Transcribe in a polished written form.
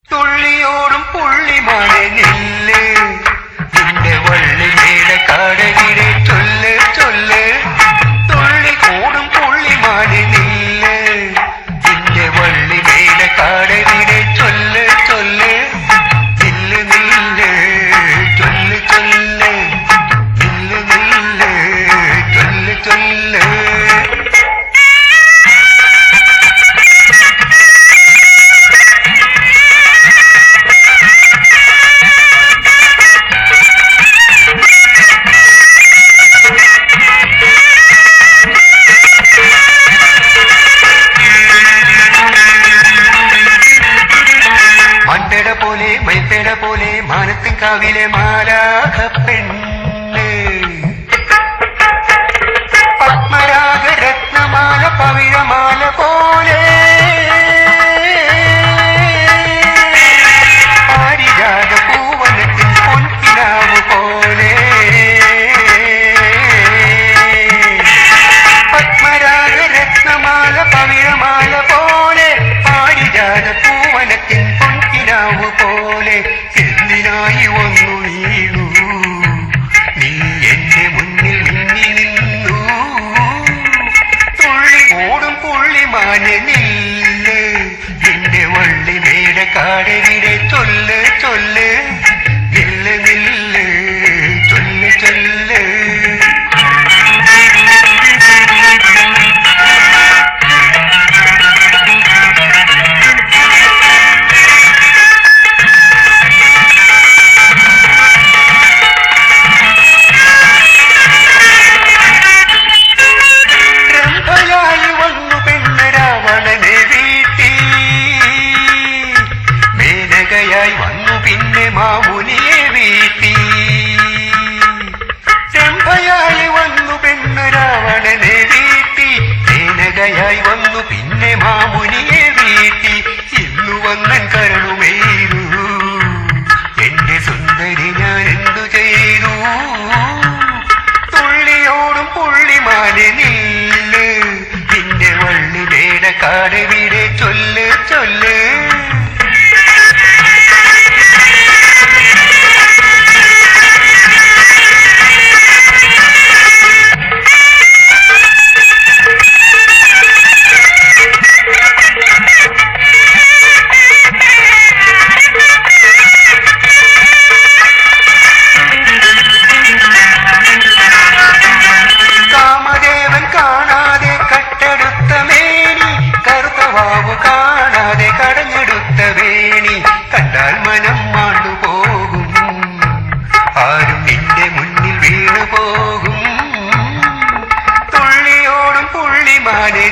തുള്ളിയോടും പുള്ളിമാനെ നില്ല് നിന്റെ വള്ളിമേടെ കാടകിടെ ചൊല്ല് ചൊല്ല് തുള്ളി കൂടും പുള്ളിമാനെ നില്ല് നിന്റെ വള്ളിമേടെ കാടകിടെ ചൊല്ല് ചൊല്ല് നില്ല് നില്ല് ചൊല്ല് ചൊല്ല് നില്ല് നില്ല് ചൊല്ല് ചൊല്ല് മണ്ടട പോലെ മൈത്തട പോലെ മാനത്തിൻ കാവിലെ മാലാഖ പെണ്ണ് പത്മരാഗ രത്നമാല പവിഴമാല പോലെ പാരിജാത പൂവനത്തിൻ പൊൻകിനാവ് പോലെ പത്മരാഗ രത്നമാല പവിഴമാല പോലെ പാരിജാത പൂവനത്തിൻ പോലെ എന്തിനായി ഒന്നു വീണു നീ എന്റെ മുന്നിൽ മിന്നി നിന്നു തുള്ളി ഓടും പുള്ളിമാനെ നില്ല് നിന്റെ വള്ളിമേടെ കാടകിടെ ചൊല്ല് ചൊല്ല് നില്ല് നില്ല് ചൊല്ല് ചൊല്ല് വന്നു പിന്നെ മാമുനിയെ വീട്ടി ചെമ്പയായി വന്നു പെണ്ണ് രാവണനെ വീട്ടി മേനകയായി വന്നു പിന്നെ മാമുനിയെ വീട്ടി ഇന്നു വന്നൻ കരണുമേരു എന്റെ സുന്ദരി ഞാൻ എന്തു ചെയ്തു തുള്ളിയോടും പുള്ളിമാനെ നില്ല് നിന്റെ വള്ളിമേടെ കാടവിടെ ചൊല്ല് ചൊല്ല് കാണാതെ കടഞ്ഞെടുത്ത വേണി കണ്ടാൽ മനം മാണ്ടുപോകും ആരും നിന്റെ മുന്നിൽ വീണു പോകും തുള്ളിയോടും പുള്ളിമാനെ